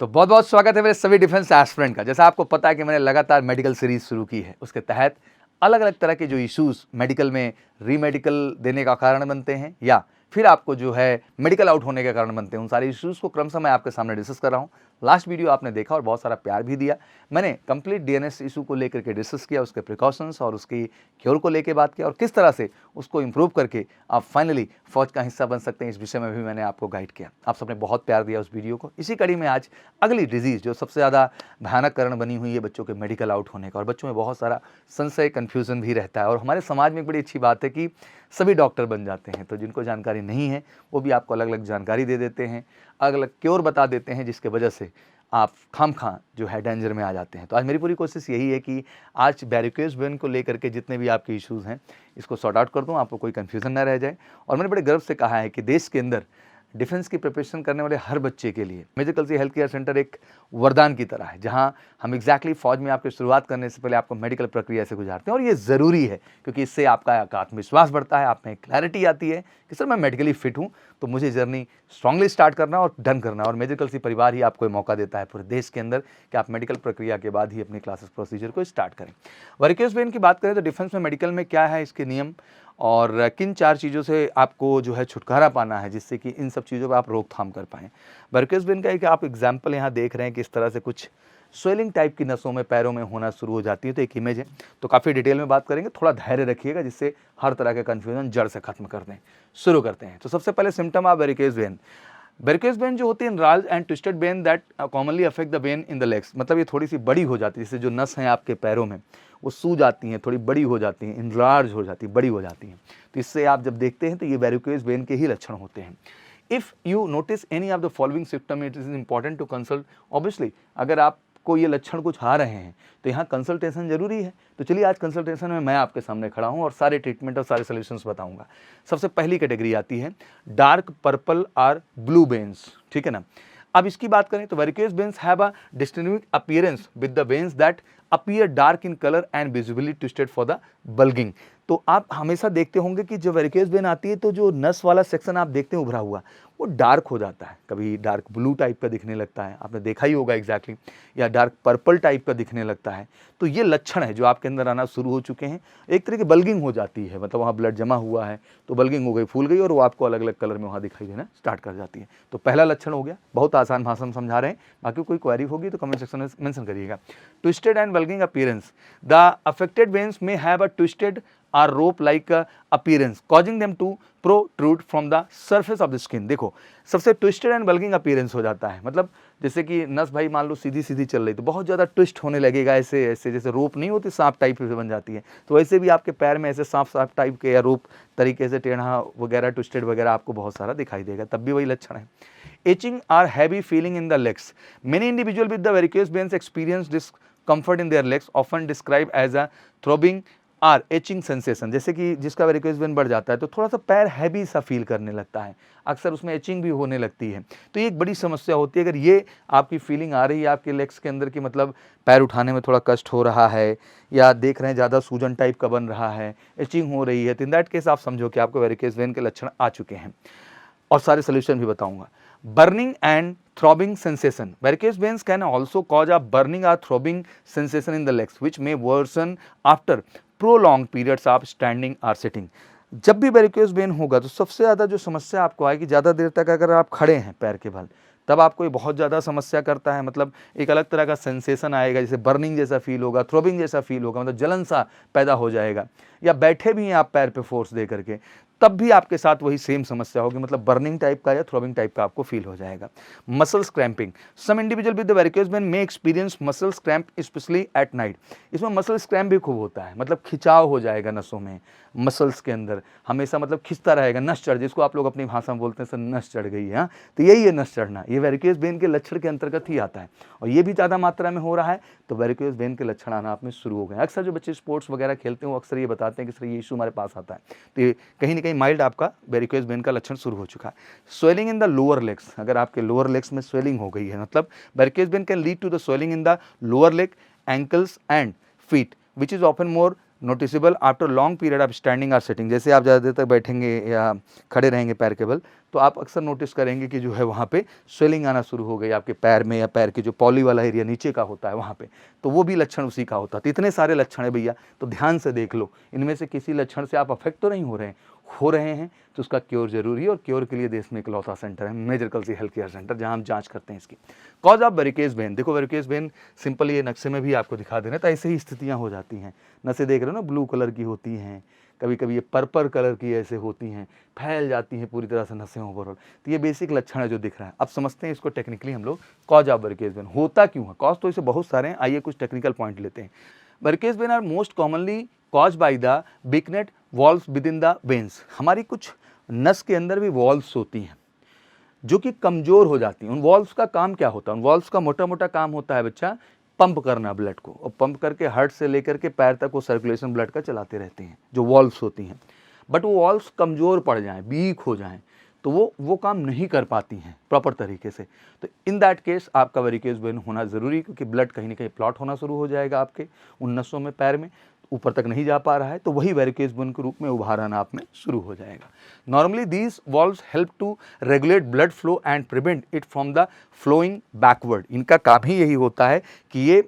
तो बहुत बहुत स्वागत है मेरे सभी डिफेंस एस्पिरेंट का। जैसा आपको पता है कि मैंने लगातार मेडिकल सीरीज शुरू की है, उसके तहत अलग अलग तरह के जो इश्यूज मेडिकल में रीमेडिकल देने का कारण बनते हैं या फिर आपको जो है मेडिकल आउट होने के कारण बनते हैं, उन सारे इश्यूज को क्रमशः मैं आपके सामने डिस्कस कर रहा हूँ। लास्ट वीडियो आपने देखा और बहुत सारा प्यार भी दिया। मैंने कंप्लीट डीएनएस इशू को लेकर के डिस्कस किया, उसके प्रिकॉशंस और उसकी क्योर को लेकर बात किया और किस तरह से उसको इम्प्रूव करके आप फाइनली फौज का हिस्सा बन सकते हैं, इस विषय में भी मैंने आपको गाइड किया। आप सबने बहुत प्यार दिया उस वीडियो को। इसी कड़ी में आज अगली डिजीज़ जो सबसे ज़्यादा भयानक कारण बनी हुई है बच्चों के मेडिकल आउट होने का, और बच्चों में बहुत सारा संशय कन्फ्यूज़न भी रहता है। और हमारे समाज में एक बड़ी अच्छी बात है कि सभी डॉक्टर बन जाते हैं, तो जिनको जानकारी नहीं है वो भी आपको अलग अलग जानकारी दे देते हैं, अलग अलग क्योर बता देते हैं, जिसके वजह से आप खामखा जो है डेंजर में आ जाते हैं। तो आज मेरी पूरी कोशिश यही है कि आज वेरिकोज वेन को लेकर के जितने भी आपके इश्यूज़ हैं इसको सॉर्ट आउट कर दूं, आपको कोई कन्फ्यूज़न ना रह जाए। और मैंने बड़े गर्व से कहा है कि देश के अंदर डिफेंस की प्रिपरेशन करने वाले हर बच्चे के लिए major Kalsi health care centre एक वरदान की तरह है, जहां हम एग्जैक्टली फौज में आपकी शुरुआत करने से पहले आपको मेडिकल प्रक्रिया से गुजारते हैं। और ये ज़रूरी है क्योंकि इससे आपका आत्मविश्वास बढ़ता है, आप में क्लैरिटी आती है कि सर मैं मेडिकली फिट हूँ, तो मुझे जर्नी स्ट्रांगली स्टार्ट करना और डन करना। और मेजर कल्सी परिवार ही आपको मौका देता है पूरे देश के अंदर कि आप मेडिकल प्रक्रिया के बाद ही अपनी क्लासेस प्रोसीजर को स्टार्ट करें। वेरिकोज वेन की बात करें तो डिफेंस में मेडिकल में क्या है, इसके नियम और किन 4 चीज़ों से आपको जो है छुटकारा पाना है जिससे कि इन सब चीज़ों पर आप रोकथाम कर पाएँ। वेरिकोज वेन का एक आप एग्जाम्पल यहाँ देख रहे हैं कि इस तरह से कुछ स्वेलिंग टाइप की नसों में पैरों में होना शुरू हो जाती है। तो एक इमेज है, तो काफ़ी डिटेल में बात करेंगे, थोड़ा धैर्य रखिएगा जिससे हर तरह का कन्फ्यूजन जड़ से खत्म कर दें। शुरू करते हैं। तो सबसे पहले symptom of varicose vein. Varicose vein जो होती है enlarged and twisted when that commonly affect the when in the legs, मतलब ये थोड़ी सी बड़ी हो जाती है, जैसे जो नस हैं आपके पैरों में वो सूज जाती हैं, थोड़ी बड़ी हो जाती हैं, इनलार्ज हो जाती है, बड़ी हो जाती हैं। तो इससे आप जब देखते हैं तो ये वेरिकोज वेन के ही लक्षण होते हैं। If you notice any of the following symptom it is important to consult. Obviously अगर आपको ये लक्षण कुछ आ रहे हैं तो यहाँ कंसल्टेशन जरूरी है। तो चलिए आज कंसल्टेशन में मैं आपके सामने खड़ा हूँ और सारे ट्रीटमेंट और सारे सोल्यूशंस बताऊंगा। सबसे पहली कैटेगरी आती है डार्क पर्पल और ब्लू वेन्स, ठीक है ना। अब इसकी बात करें तो varicose veins have a distinguishing appearance with the veins that appear dark in colour and visibly twisted for the bulging. तो आप हमेशा देखते होंगे कि जब वेरिकोज वेन आती है तो जो नस वाला सेक्शन आप देखते हैं उभरा हुआ वो डार्क हो जाता है, कभी डार्क ब्लू टाइप का दिखने लगता है, आपने देखा ही होगा एग्जैक्टली, या डार्क पर्पल टाइप का दिखने लगता है। तो ये लक्षण है जो आपके अंदर आना शुरू हो चुके हैं। एक तरह की बल्गिंग हो जाती है, मतलब वहाँ ब्लड जमा हुआ है तो बल्गिंग हो गई, फूल गई और वो आपको अलग अलग कलर में वहाँ दिखाई देना स्टार्ट कर जाती है। तो पहला लक्षण हो गया, बहुत आसान भाषा में समझा रहे हैं, बाकी कोई क्वेरी होगी तो कमेंट सेक्शन में मेंशन करिएगा। Twisted and bulging appearance, the affected veins may have a twisted or rope-like appearance, causing them to protrude from the surface of the skin। देखो सबसे ट्विस्टेड एंड बल्गिंग अपीयरेंस हो जाता है, मतलब जैसे कि नस भाई मान लो सीधी सीधी चल रही तो बहुत ज़्यादा ट्विस्ट होने लगेगा, ऐसे ऐसे जैसे रोप नहीं होती सांप टाइप से बन जाती है, तो वैसे भी आपके पैर में ऐसे सांप सांप टाइप के या रोप तरीके से टेढ़ा वगैरह ट्विस्टेड वगैरह आपको बहुत सारा दिखाई देगा, तब भी वही लक्षण है। Itching or heavy feeling in the legs, many individuals with the varicose veins experience discomfort in their legs, often described as a throbbing और एचिंग सेंसेशन। जैसे कि जिसका वेरिकोज वेन बढ़ जाता है तो थोड़ा सा पैर हैवी सा फील करने लगता है, अक्सर उसमें एचिंग भी होने लगती है। तो ये एक बड़ी समस्या होती है। अगर ये आपकी फीलिंग आ रही है आपके लेग्स के अंदर की, मतलब पैर उठाने में थोड़ा कष्ट हो रहा है या देख रहे हैं ज़्यादा सूजन टाइप का बन रहा है, एचिंग हो रही है, तो इन दैट केस आप समझो कि आपको वेरिकोज वेन के लक्षण आ चुके हैं। और सारे सोल्यूशन भी बताऊंगा। Burning and throbbing sensation, varicose veins can also cause a burning और throbbing sensation in the legs which may worsen after prolong periods of standing और सिटिंग। जब भी वेरिकोज वेन होगा तो सबसे ज़्यादा जो समस्या आपको आएगी, ज़्यादा देर तक अगर आप खड़े हैं पैर के बल तब आपको ये बहुत ज़्यादा समस्या करता है, मतलब एक अलग तरह का सेंसेशन आएगा, जैसे बर्निंग जैसा फील होगा, थ्रोबिंग जैसा फील होगा, मतलब जलन सा पैदा हो जाएगा। या बैठे भी हैं आप पैर पे फोर्स दे करके तब भी आपके साथ वही सेम समस्या होगी, मतलब बर्निंग टाइप का या थ्रोबिंग टाइप का आपको फील हो जाएगा। Muscles cramping, some individual with the varicose vein may experience muscles cramp specially at night. इसमें मसल्स क्रैम्प भी खूब होता है, मतलब खिंचाव हो जाएगा नसों में, मसल्स के अंदर हमेशा मतलब खिंचता रहेगा, नस चढ़, जिसको आप लोग अपनी भाषा में बोलते हैं सर नस चढ़ गई है, तो यही है नस चढ़ना, ये वेरिकोज वेन के लक्षण के अंतर्गत ही आता है। और ये भी ज़्यादा मात्रा में हो रहा है तो वेरिकोज वेन के लक्षण आना आप में शुरू हो गए। अक्सर जो बच्चे स्पोर्ट्स वगैरह खेलते हैं वो अक्सर ये बताते हैं कि सर ये इशू हमारे पास आता है, तो ये कहीं ना कहीं माइल्ड आपका वेरिकोज वेन का लक्षण शुरू हो चुका है। Swelling in the lower legs, अगर आपके लोअर लेग्स में स्वेलिंग हो गई है, मतलब varicose vein can lead to the swelling in the lower leg, ankles and feet which is often more noticeable after long period of standing और sitting. जैसे आप ज़्यादा देर तक बैठेंगे या खड़े रहेंगे पैर के बल, तो आप अक्सर नोटिस करेंगे कि जो है वहाँ पे स्वेलिंग आना शुरू हो गई आपके पैर में, या पैर के जो पॉली वाला एरिया नीचे का होता है वहाँ पे, तो वो भी लक्षण उसी का होता है। तो इतने सारे लक्षण है भैया, तो ध्यान से देख लो, इनमें से किसी लक्षण से आप अफेक्ट तो नहीं हो रहे हैं तो उसका क्योर जरूरी है। और क्योर के लिए देश में इकलौता सेंटर है major Kalsi health care centre, जहां हम जांच करते हैं इसकी। कॉज ऑफ वेरिकेज वेन, देखो वेरिकेज वेन सिंपल ये नक्शे में भी आपको दिखा देना, तो ऐसे ही स्थितियां हो जाती हैं। नसें देख रहे हो ना, ब्लू कलर की होती हैं, कभी कभी ये पर्पल कलर की ऐसे होती हैं, फैल जाती हैं पूरी तरह से नसें ओवरऑल। तो ये बेसिक लक्षण है जो दिख रहा है। अब समझते हैं इसको टेक्निकली हम लोग, कॉज ऑफ वेरिकेज वेन होता क्यों है। कॉज तो इसे बहुत सारे हैं, आइए कुछ टेक्निकल पॉइंट लेते हैं। Varicose vein are most commonly cause by the weakened valves within the veins. हमारी कुछ नस के अंदर भी वॉल्व्स होती हैं जो कि कमजोर हो जाती हैं। उन वॉल्व्स का काम क्या होता है? उन वॉल्व्स का मोटा मोटा काम होता है बच्चा, पंप करना ब्लड को, और पंप करके हार्ट से लेकर के पैर तक वो सर्कुलेशन ब्लड का चलाते रहते हैं जो वॉल्व्स होती हैं। बट वो वॉल्व्स कमजोर पड़ जाएं, वीक हो जाएं, तो वो काम नहीं कर पाती हैं प्रॉपर तरीके से। तो इन दैट केस आपका वेरिकेज वेन होना जरूरी, क्योंकि ब्लड कहीं ना कहीं प्लॉट होना शुरू हो जाएगा आपके उन नसों में, पैर में ऊपर तक नहीं जा पा रहा है, तो वही वेरिकेज वेन के रूप में उभार आना आप में शुरू हो जाएगा। Normally these valves help to regulate blood flow and prevent it from the flowing backward. इनका काम ही यही होता है कि ये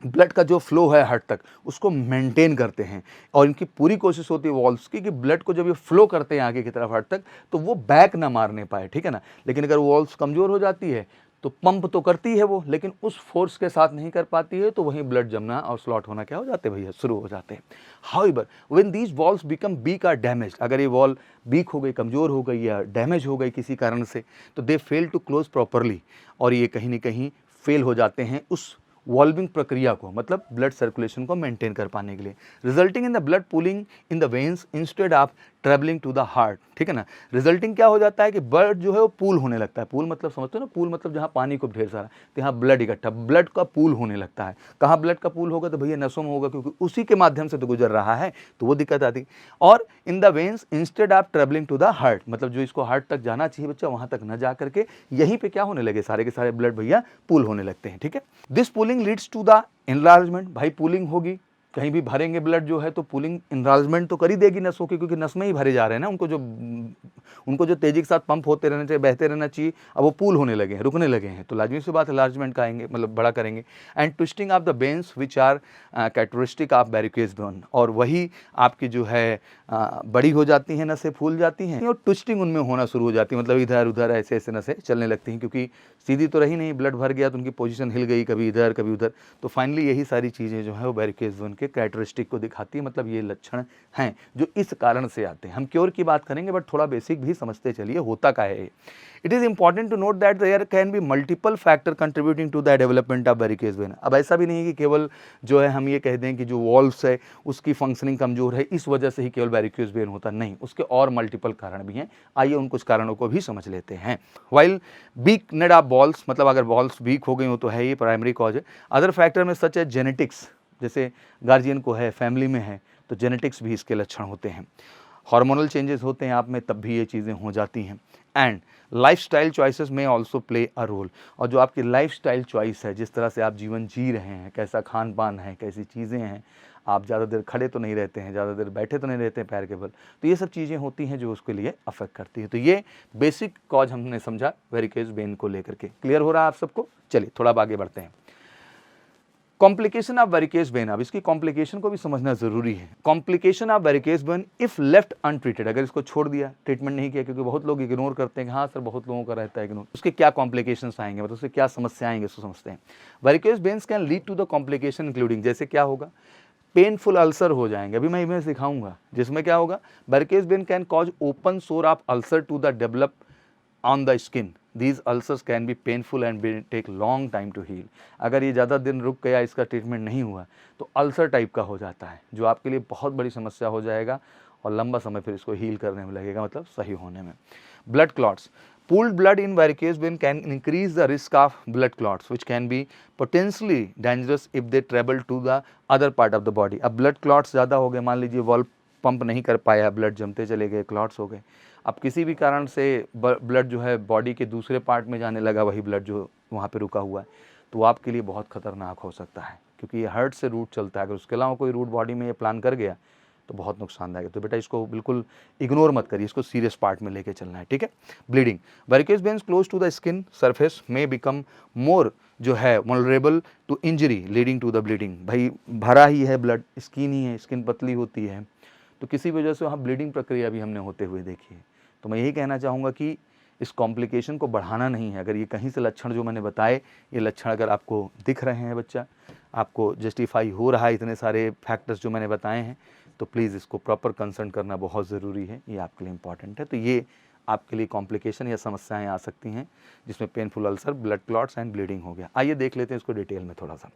ब्लड का जो फ्लो है हार्ट तक उसको मेंटेन करते हैं, और इनकी पूरी कोशिश होती है वॉल्व्स की कि ब्लड को जब ये फ्लो करते हैं आगे की तरफ हार्ट तक, तो वो बैक ना मारने पाए, ठीक है ना। लेकिन अगर वॉल्व्स कमज़ोर हो जाती है तो पंप तो करती है वो, लेकिन उस फोर्स के साथ नहीं कर पाती है, तो वहीं ब्लड जमना और स्लॉट होना क्या हो जाते हैं भैया, शुरू हो जाते हैं। However when these valves become weak और डैमेज, अगर ये वॉल्व वीक हो गई, कमज़ोर हो गई या डैमेज हो गई किसी कारण से, तो दे फेल टू क्लोज प्रॉपरली, और ये कहीं ना कहीं फेल हो जाते हैं उस वॉल्विंग प्रक्रिया को, मतलब ब्लड सर्कुलेशन को मेंटेन कर पाने के लिए, resulting in the blood pooling in the veins instead of travelling to the heart, ठीक है ना। रिजल्टिंग क्या हो जाता है कि ब्लड जो है वो पूल होने लगता है। पूल मतलब समझते हो ना, पूल मतलब जहाँ पानी को ढेर सारा, तो यहाँ ब्लड इकट्ठा, ब्लड का पूल होने लगता है। कहाँ ब्लड का पूल होगा? तो भैया नसों में होगा, क्योंकि उसी के माध्यम से तो गुजर रहा है, तो वो दिक्कत आती। और in the veins instead of travelling to the heart, मतलब जो इसको हार्ट तक जाना चाहिए बच्चा, वहाँ तक न जा करके यहीं पे क्या होने लगे, सारे के सारे ब्लड भैया पूल होने लगते हैं, ठीक है। This pooling leads to the enlargement, भाई पुलिंग होगी, कहीं भी भरेंगे ब्लड जो है तो पुलिंग इनराजमेंट तो कर ही देगी नसों की, क्योंकि नस में ही भरे जा रहे हैं ना, उनको जो तेजी के साथ पंप होते रहना चाहिए, बहते रहना चाहिए, अब वो पूल होने लगे हैं, रुकने लगे हैं, तो लाजमी सी बात इनलार्जमेंट का आएंगे, मतलब बड़ा करेंगे। And twisting of the veins which are characteristic of varicose vein, और वही आपकी जो है बड़ी हो जाती हैं नसें, फूल जाती हैं, और ट्विस्टिंग उनमें होना शुरू हो जाती है, मतलब इधर उधर ऐसे ऐसे नसें चलने लगती हैं, क्योंकि सीधी तो रही नहीं, ब्लड भर गया तो उनकी पोजीशन हिल गई, कभी इधर कभी उधर। तो फाइनली यही सारी चीज़ें जो है वो वेरिकेज वेन के कैरेक्टरिस्टिक को दिखाती है, मतलब ये लक्षण हैं जो इस कारण से आते हैं। हम क्योर की बात करेंगे, बट थोड़ा बेसिक भी समझते चलिए होता क्या है। It is important to note that there can be multiple factor contributing to the development of varicose vein. अब ऐसा भी नहीं है कि केवल जो है हम ये कह दें कि जो वॉल्व्स है उसकी फंक्शनिंग कमजोर है, इस वजह से ही केवल वेरिकेज वेन होता, नहीं, उसके और मल्टीपल कारण भी हैं। आइए उन कुछ कारणों को भी समझ लेते हैं। While weakened of valves, मतलब अगर बॉल्स वीक हो गई हो तो है ये प्राइमरी कॉज है। अदर फैक्टर में सच है जेनेटिक्स, जैसे गार्जियन को है, फैमिली में है, तो जेनेटिक्स भी इसके लक्षण होते हैं। हार्मोनल चेंजेस होते हैं आप में, तब भी ये चीज़ें हो जाती हैं। एंड लाइफस्टाइल चॉइसेस में ऑल्सो प्ले अ रोल, और जो आपकी लाइफस्टाइल चॉइस है, जिस तरह से आप जीवन जी रहे हैं, कैसा खान पान है, कैसी चीज़ें हैं, आप ज़्यादा देर खड़े तो नहीं रहते हैं, ज़्यादा देर बैठे तो नहीं रहते हैं पैर के बल, तो ये सब चीज़ें होती हैं जो उसके लिए अफेक्ट करती है। तो ये बेसिक कॉज हमने समझा वेरिकेज वेन को लेकर के। क्लियर हो रहा है आप सबको? चलिए थोड़ा आगे बढ़ते हैं। कॉम्प्लिकेशन ऑफ वेरिकेज वेन, अब इसकी कॉम्प्लिकेशन को भी समझना जरूरी है। Complication of varicose vein if left untreated, अगर इसको छोड़ दिया, ट्रीटमेंट नहीं किया, क्योंकि बहुत लोग इग्नोर करते हैं कि हाँ सर बहुत लोगों का रहता है इग्नोर, उसके क्या कॉम्प्लिकेशंस आएंगे, मतलब उससे क्या समस्या आएंगे, उसको समझते हैं। Varicose veins can lead to the complication including, जैसे क्या होगा, पेनफुल अल्सर हो जाएंगे, अभी मैं इमेज सिखाऊंगा, जिसमें क्या होगा, varicose vein can cause open sore of ulcer to the develop on the skin. These ulcers can be painful and will take long time to heal. अगर ये ज़्यादा दिन रुक गया, इसका ट्रीटमेंट नहीं हुआ, तो अल्सर टाइप का हो जाता है, जो आपके लिए बहुत बड़ी समस्या हो जाएगा, और लंबा समय फिर इसको हील करने में लगेगा, मतलब सही होने में। Blood clots, pooled blood in varicose vein can increase the risk of blood clots, which can be potentially dangerous if they travel to the other part of the body. अब ब्लड क्लॉट्स ज़्यादा हो गए, मान लीजिए valve pump नहीं कर पाया, blood जमते चले गए, क्लॉट्स हो गए, अब किसी भी कारण से ब्लड जो है बॉडी के दूसरे पार्ट में जाने लगा, वही ब्लड जो वहाँ पे रुका हुआ है, तो आपके लिए बहुत खतरनाक हो सकता है, क्योंकि ये हार्ट से रूट चलता है। अगर उसके अलावा कोई रूट बॉडी में ये प्लान कर गया तो बहुत नुकसानदायक है। तो बेटा इसको बिल्कुल इग्नोर मत करिए, इसको सीरियस पार्ट में लेके चलना है, ठीक है। Bleeding, varicose veins close to the skin surface में बिकम मोर जो है vulnerable to injury leading to the bleeding. भाई भरा ही है ब्लड, स्किन ही है, स्किन पतली होती है, तो किसी वजह से वहाँ ब्लीडिंग प्रक्रिया भी हमने होते हुए देखी है। तो मैं यही कहना चाहूँगा कि इस कॉम्प्लिकेशन को बढ़ाना नहीं है। अगर ये कहीं से लक्षण जो मैंने बताए, ये लक्षण अगर आपको दिख रहे हैं बच्चा, आपको जस्टिफाई हो रहा है इतने सारे फैक्टर्स जो मैंने बताए हैं, तो प्लीज़ इसको प्रॉपर कंसल्ट करना बहुत ज़रूरी है, ये आपके लिए इंपॉर्टेंट है। तो ये आपके लिए कॉम्प्लिकेशन या समस्याएं आ सकती हैं, जिसमें painful ulcer, blood clots and bleeding हो गया। आइए देख लेते हैं इसको डिटेल में थोड़ा सा।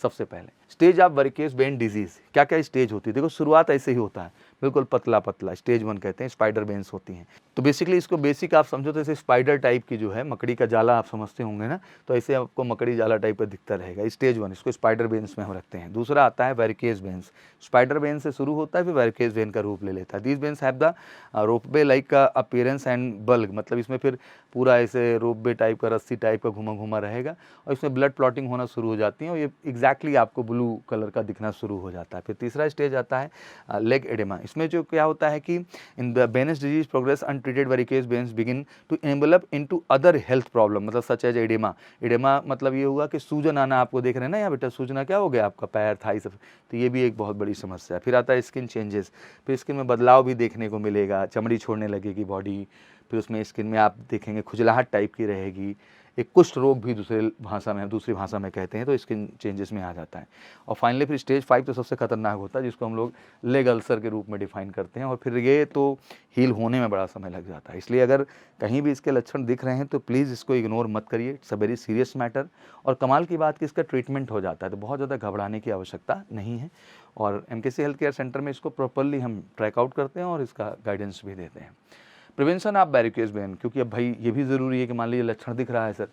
सबसे पहले stage of varicose vein disease, क्या क्या स्टेज होती है। देखो शुरुआत ऐसे ही होता है, बिल्कुल पतला पतला, स्टेज 1 कहते हैं, स्पाइडर वेन्स होती हैं। तो बेसिकली इसको बेसिक आप समझो तो ऐसे स्पाइडर टाइप की जो है, मकड़ी का जाला आप समझते होंगे ना, तो ऐसे आपको मकड़ी जाला टाइप का दिखता रहेगा। स्टेज 1 इसको स्पाइडर वेन्स में हम रखते हैं। दूसरा आता है वेरिकोज वेन्स, स्पाइडर वेन से शुरू होता है, फिर वेरिकोज वेन का रूप ले लेता है। These veins have the ropeway like का अपीयरेंस एंड बल्क, मतलब इसमें फिर पूरा ऐसे रोपवे टाइप का, रस्सी टाइप का घुमा घुमा रहेगा, और इसमें ब्लड क्लॉटिंग होना शुरू हो जाती है, और ये एग्जैक्टली आपको ब्लू कलर का दिखना शुरू हो जाता है। फिर तीसरा स्टेज आता है लेग एडेमा। इसमें जो क्या होता है कि in the venous disease progress untreated varicose veins begin to envelop into other health problem, मतलब सच एज एडेमा। एडेमा मतलब ये हुआ कि सूजन आना, आपको देख रहे हैं ना यहाँ बेटा, सूजना क्या हो गया आपका, पैर थाई सब, तो ये भी एक बहुत बड़ी समस्या है। फिर आता है स्किन चेंजेस, फिर स्किन में बदलाव भी देखने को मिलेगा, चमड़ी छोड़ने लगेगी बॉडी, फिर उसमें स्किन में आप देखेंगे खुजलाहट टाइप की रहेगी, एक कुष्ठ रोग भी दूसरी भाषा में कहते हैं, तो स्किन चेंजेस में आ जाता है। और फाइनली फिर स्टेज 5 तो सबसे खतरनाक होता है, जिसको हम लोग लेग अल्सर के रूप में डिफाइन करते हैं, और फिर ये तो हील होने में बड़ा समय लग जाता है। इसलिए अगर कहीं भी इसके लक्षण दिख रहे हैं तो प्लीज़ इसको इग्नोर मत करिए, it's a very serious matter. और कमाल की बात कि इसका ट्रीटमेंट हो जाता है, तो बहुत ज़्यादा घबराने की आवश्यकता नहीं है। और एमकेसी हेल्थ केयर सेंटर में इसको प्रॉपरली हम ट्रैक आउट करते हैं और इसका गाइडेंस भी देते हैं। प्रिवेंशन ऑफ वेरिकोज वेन, क्योंकि अब भाई ये भी ज़रूरी है कि मान लीजिए लक्षण दिख रहा है सर,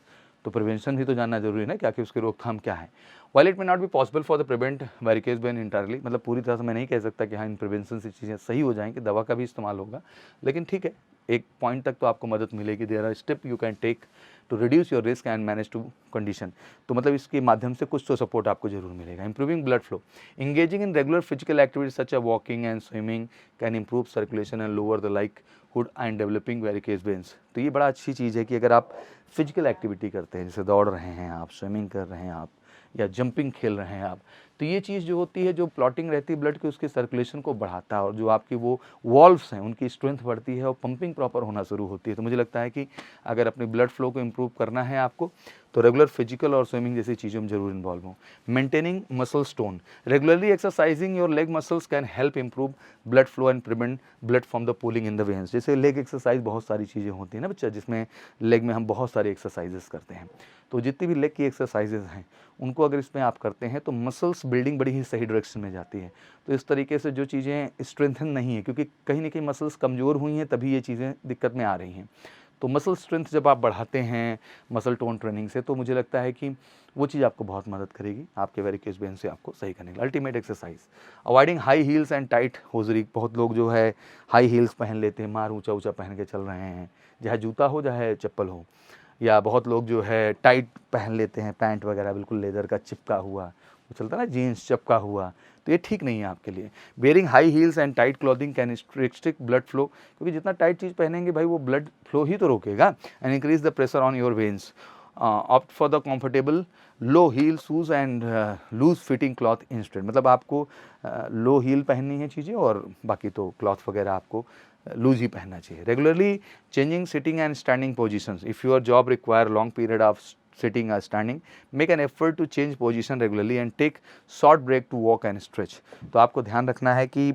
तो प्रिवेंशन भी तो जानना जरूरी है ना, क्या कि उसकी रोकथाम क्या है। While it may not be possible for the prevent varicose vein entirely, मतलब पूरी तरह से मैं नहीं कह सकता कि हाँ इन प्रिवेंशन से चीज़ें सही हो जाएंगी, दवा का भी इस्तेमाल होगा, लेकिन ठीक है, एक पॉइंट तक तो आपको मदद मिलेगी। There are step you can take to reduce your risk and manage to condition, तो मतलब इसके माध्यम से कुछ तो सपोर्ट आपको जरूर मिलेगा। Improving blood flow, engaging in regular physical activities such a walking and swimming can improve circulation and lower the like hood and developing varicose veins. तो ये बड़ा अच्छी चीज़ है कि अगर आप फिजिकल एक्टिविटी करते हैं, जैसे दौड़ रहे हैं आप, स्विमिंग कर रहे हैं आप, या जंपिंग खेल रहे हैं आप, तो ये चीज़ जो होती है, जो प्लॉटिंग रहती है ब्लड की, उसके सर्कुलेशन को बढ़ाता है, और जो आपकी वो वॉल्व्स हैं उनकी स्ट्रेंथ बढ़ती है और पंपिंग प्रॉपर होना शुरू होती है। तो मुझे लगता है कि अगर अपनी ब्लड फ्लो को इम्प्रूव करना है आपको, तो रेगुलर फिजिकल और स्विमिंग जैसी चीज़ों में जरूर इन्वॉल्व हो। Maintaining muscle stone, regularly exercising your leg muscles can help improve blood flow and prevent blood from the pooling in the veins. जैसे लेग एक्सरसाइज बहुत सारी चीज़ें होती हैं ना बच्चा, जिसमें लेग में हम बहुत सारी एक्सरसाइजेस करते हैं, तो जितनी भी लेग की एक्सरसाइजेज हैं उनको अगर इसमें आप करते हैं तो मसल्स बिल्डिंग बड़ी ही सही डायरेक्शन में जाती है। तो इस तरीके से जो चीज़ें स्ट्रेंथन नहीं है, क्योंकि कहीं ना कहीं मसल्स कमज़ोर हुई हैं तभी ये चीज़ें दिक्कत में आ रही हैं, तो मसल स्ट्रेंथ जब आप बढ़ाते हैं मसल टोन ट्रेनिंग से, तो मुझे लगता है कि वो चीज़ आपको बहुत मदद करेगी आपके वेरिकोज वेन से आपको सही करने के लिए। Ultimate exercise, avoiding high heels and tight hosiery. बहुत लोग जो है हाई हील्स पहन लेते हैं, मार ऊंचा ऊंचा पहन के चल रहे हैं, चाहे जूता हो चाहे चप्पल हो, या बहुत लोग जो है टाइट पहन लेते हैं, पैंट वगैरह बिल्कुल लेदर का चिपका हुआ, वो चलता है ना जीन्स चिपका हुआ, तो ये ठीक नहीं है आपके लिए। Wearing high heels and tight clothing can restrict blood flow, क्योंकि जितना टाइट चीज़ पहनेंगे भाई वो ब्लड फ्लो ही तो रोकेगा, and increase the pressure on your veins. Opt for the comfortable low heel shoes and loose fitting cloth instead, मतलब आपको लो हील पहननी है चीज़ें, और बाकी तो क्लॉथ वगैरह आपको लूज ही पहनना चाहिए। Regularly changing sitting and standing positions, if your job require long period of sitting or standing, make an effort to change position regularly and take short break to walk and stretch। तो आपको ध्यान रखना है कि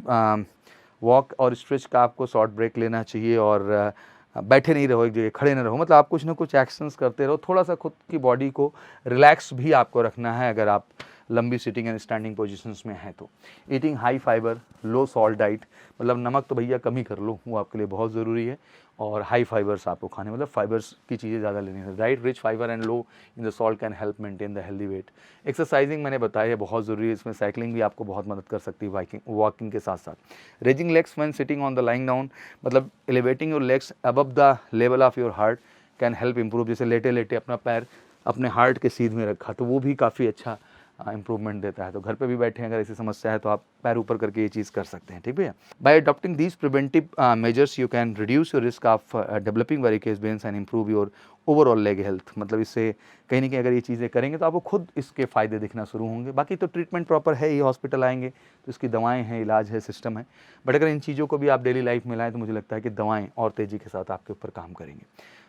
walk और stretch का आपको short break लेना चाहिए, और बैठे नहीं रहो एक जगह, खड़े ना रहो, मतलब आप कुछ ना कुछ एक्शंस करते रहो, थोड़ा सा खुद की बॉडी को रिलैक्स भी आपको रखना है अगर आप लंबी सिटिंग एंड स्टैंडिंग पोजीशंस में है तो। ईटिंग हाई फाइबर लो सॉल्ट डाइट, मतलब नमक तो भैया कम ही कर लो, वो आपके लिए बहुत ज़रूरी है, और हाई फाइबर्स आपको खाने, मतलब फाइबर्स की चीज़ें ज़्यादा लेनी है। Diet rich fibre and low in the salt can help maintain the healthy weight. Exercising मैंने बताया है बहुत ज़रूरी है, इसमें साइकिलिंग भी आपको बहुत मदद कर सकती है वॉकिंग के साथ साथ। Raising legs when sitting on the lying down, मतलब elevating your legs above the level of your heart can help improve, जैसे लेटे लेटे अपना पैर अपने हार्ट के सीध में रखा, तो वो भी काफ़ी अच्छा इंप्रूवमेंट देता है। तो घर पे भी बैठे हैं, अगर ऐसी समस्या है तो आप पैर ऊपर करके ये चीज़ कर सकते हैं, ठीक है। Bye adopting these preventive measures you can reduce your risk of developing varicose veins and improve your overall leg health. मतलब इससे कहीं ना कहीं अगर ये चीज़ें करेंगे तो आपको खुद इसके फ़ायदे दिखना शुरू होंगे। बाकी तो ट्रीटमेंट प्रॉपर है ही, हॉस्पिटल आएंगे तो इसकी दवाएं हैं, इलाज है, सिस्टम है, बट अगर इन चीज़ों को भी आप डेली लाइफ में लाएँ तो मुझे लगता है कि दवाएँ और तेज़ी के साथ आपके ऊपर काम करेंगे।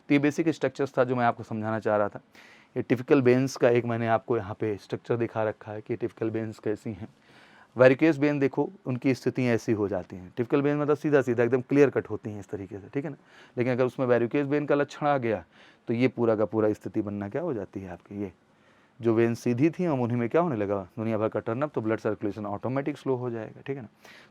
तो ये बेसिक स्ट्रक्चर्स था जो मैं आपको समझाना चाह रहा था। ये टिपिकल वेन्स का एक मैंने आपको यहाँ पे स्ट्रक्चर दिखा रखा है कि टिपिकल वेन्स कैसी हैं। वेरिकोज वेन देखो उनकी स्थिति ऐसी हो जाती हैं। टिपिकल वेन मतलब सीधा सीधा एकदम क्लियर कट होती हैं इस तरीके से, ठीक है ना। लेकिन अगर उसमें वेरिकोज वेन का लक्षण आ गया तो ये पूरा का पूरा स्थिति बनना क्या हो जाती है आपकी, ये जो वेन सीधी थी हम उन्हीं में क्या होने लगा, दुनिया भर का टर्नअप, तो ब्लड सर्कुलेशन ऑटोमेटिक स्लो हो जाएगा, ठीक है ना।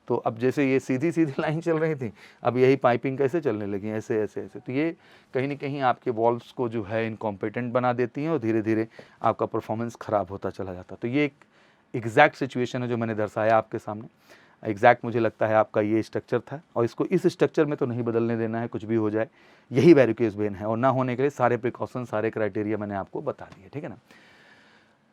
तो अब जैसे ये सीधी सीधी लाइन चल रही थी, अब यही पाइपिंग कैसे चलने लगी, ऐसे ऐसे ऐसे, तो ये कहीं ना कहीं आपके वॉल्व्स को जो है इनकॉम्पिटेंट बना देती हैं और धीरे धीरे आपका परफॉर्मेंस ख़राब होता चला जाता। तो ये एक एग्जैक्ट सिचुएशन है जो मैंने दर्शाया आपके सामने। एग्जैक्ट मुझे लगता है आपका ये स्ट्रक्चर था, और इसको इस स्ट्रक्चर में तो नहीं बदलने देना है, कुछ भी हो जाए यही वेरिकोज वेन है, और ना होने के लिए सारे प्रिकॉशन, सारे क्राइटेरिया मैंने आपको बता दिए, ठीक है ना।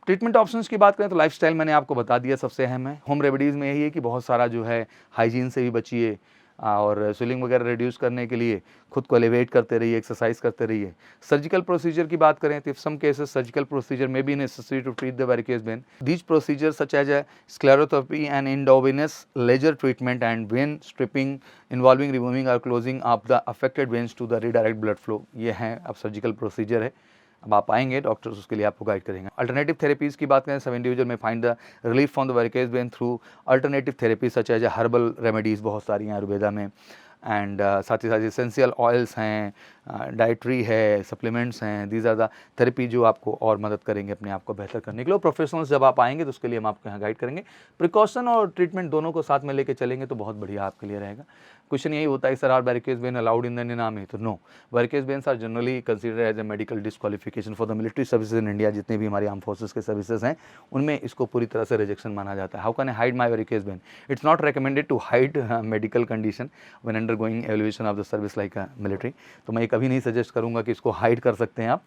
ट्रीटमेंट ऑप्शंस की बात करें तो लाइफस्टाइल मैंने आपको बता दिया, सबसे अहम है। होम रेमेडीज़ में यही है कि बहुत सारा जो है हाइजीन से भी बचिए, और स्वेलिंग वगैरह रिड्यूस करने के लिए खुद को एलिवेट करते रहिए, एक्सरसाइज करते रहिए। सर्जिकल प्रोसीजर की बात करें तो सम केसेस सर्जिकल प्रोसीजर में be necessary to treat the varicose vein. These procedure such as sclerotherapy and endovenous laser treatment and vein stripping involving removing और closing of the affected veins to the redirect blood flow, ये हैं अब surgical procedure है। अब आप आएंगे doctors उसके लिए आपको गाइड करेंगे। अल्टरनेटिव थेरेपीज़ की बात करें, सब इंडिविजुअल में find the relief from the varicose vein through alternative therapy such as herbal remedies, बहुत सारी हैं आयुर्वेदा में, एंड साथ ही साथ एसेंशियल ऑयल्स हैं, डाइट्री है, सप्लीमेंट्स हैं। दीज आर द थेरेपी जो आपको और मदद करेंगे अपने आप को बेहतर करने के लिए। प्रोफेशनल्स जब आप आएंगे तो उसके लिए हम आपको यहाँ गाइड करेंगे। प्रिकॉशन और ट्रीटमेंट दोनों को साथ में लेके चलेंगे तो बहुत बढ़िया आपके लिए रहेगा। क्वेश्चन यही होता है sir, are varicose vein allowed in the Indian army? तो no, varicose veins are generally considered as a medical disqualification for the military services in India. जितने भी हमारे आर्म फोर्सेज के सर्विसेज हैं उनमें इसको पूरी तरह से रिजेक्शन माना जाता है। How can I hide my varicose vein? It's not recommended to hide medical condition when undergoing evaluation of the service like military. तो मैं कभी नहीं सजेस्ट करूँगा कि इसको हाइड कर सकते हैं आप।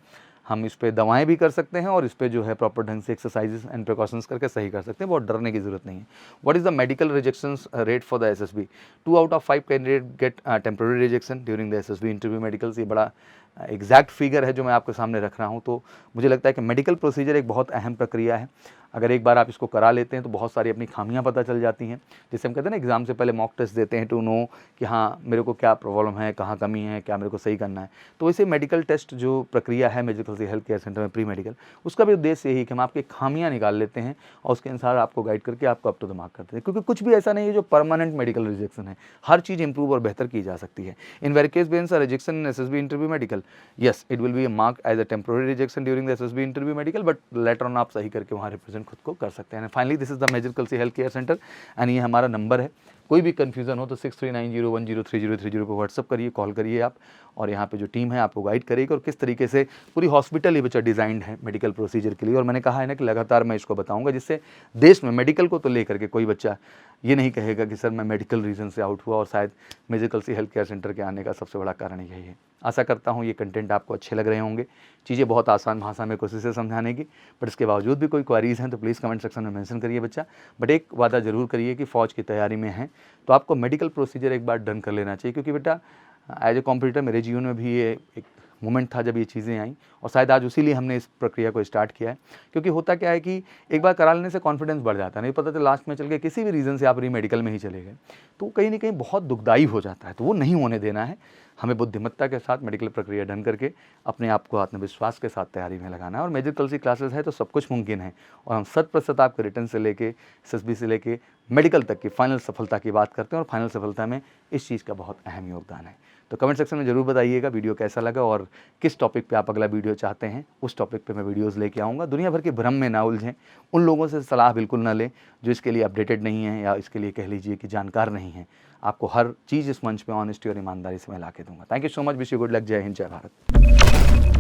हम इस पे दवाएं भी कर सकते हैं और इस पे जो है प्रॉपर ढंग से एक्सरसाइजेस एंड प्रिकॉशंस करके सही कर सकते हैं, बहुत डरने की जरूरत नहीं है। What is the medical rejections rate for the SSB? 2 out of 5 candidate get temporary rejection during the SSB interview medicals. ये बड़ा एग्जैक्ट फिगर है जो मैं आपके सामने रख रहा हूँ। तो मुझे लगता है कि मेडिकल प्रोसीजर एक बहुत अहम प्रक्रिया है। अगर एक बार आप इसको करा लेते हैं तो बहुत सारी अपनी खामियां पता चल जाती हैं। जैसे हम कहते हैं ना, एग्जाम से पहले मॉक टेस्ट देते हैं टू नो कि हाँ मेरे को क्या प्रॉब्लम है, कहाँ कमी है, क्या मेरे को सही करना है। तो वैसे मेडिकल टेस्ट जो प्रक्रिया है मेडिकल से हेल्थ केयर सेंटर में प्री मेडिकल, उसका भी उद्देश्य यही है कि हम आपकी खामियां निकाल लेते हैं और उसके अनुसार आपको गाइड करके आपको अप टू द मार्क करते हैं। क्योंकि कुछ भी ऐसा नहीं है जो परमानेंट मेडिकल रिजेक्शन है, हर चीज़ इंप्रूव और बेहतर की जा सकती है। In varicose veins rejection in SSB interview medical, yes it will be marked as a temporary rejection during the SSB interview medical, but later on आप सही करके वहाँ रिप्रेजेंट खुद को कर सकते हैं। Finally this is the major Kalsi health care centre and ये हमारा नंबर है। कोई भी कन्फ्यूजन हो तो 6390103030 पर व्हाट्सअप करिए, कॉल करिए आप, और यहाँ पे जो टीम है आपको गाइड करेगी और किस तरीके से पूरी हॉस्पिटल ये बच्चा डिज़ाइंड है मेडिकल प्रोसीजर के लिए। और मैंने कहा है ना कि लगातार मैं इसको बताऊंगा जिससे देश में मेडिकल को तो लेकर के कोई बच्चा ये नहीं कहेगा कि सर मैं मेडिकल रीज़न से आउट हुआ, और शायद major Kalsi health care centre के आने का सबसे बड़ा कारण यही है। आशा करता हूँ ये कंटेंट आपको अच्छे लग रहे होंगे। चीज़ें बहुत आसान भाषा में कोशिश है समझाने की, बट इसके बावजूद भी कोई क्वारीज़ हैं तो प्लीज़ कमेंट सेक्शन में मेंशन करिए बच्चा। बट एक वादा ज़रूर करिए कि फ़ौज की तैयारी में हैं तो आपको मेडिकल प्रोसीजर एक बार डन कर लेना चाहिए। क्योंकि बेटा एज ए कॉम्पिटिटर मेरे जीवन में भी ये एक मोमेंट था जब ये चीज़ें आई, और शायद आज उसी लिए हमने इस प्रक्रिया को स्टार्ट किया है। क्योंकि होता क्या है कि एक बार करा लेने से कॉन्फिडेंस बढ़ जाता है, नहीं पता तो लास्ट में चल के किसी भी रीज़न से आप री मेडिकल में ही चले गए तो कहीं ना कहीं बहुत दुखदाई हो जाता है। तो वो नहीं होने देना है, हमें बुद्धिमत्ता के साथ मेडिकल प्रक्रिया डन करके अपने आप को आत्मविश्वास के साथ तैयारी में लगाना है। और मेजर कल्सी क्लासेस है तो सब कुछ मुमकिन है, और हम 100% आपके रिटर्न से लेके एसएसबी से लेके मेडिकल तक की फाइनल सफलता की बात करते हैं, और फाइनल सफलता में इस चीज़ का बहुत अहम योगदान है। तो कमेंट सेक्शन में ज़रूर बताइएगा वीडियो कैसा लगा और किस टॉपिक पे आप अगला वीडियो चाहते हैं, उस टॉपिक पे मैं वीडियोस लेके आऊँगा। दुनिया भर के भ्रम में ना उलझें, उन लोगों से सलाह बिल्कुल ना लें जो इसके लिए अपडेटेड नहीं है या इसके लिए कह लीजिए कि जानकार नहीं है। आपको हर चीज़ इस मंच पे ऑनेस्टी और ईमानदारी से मैं ला के दूँगा। Thank you so much, wish you good luck, जय हिंद, जय भारत।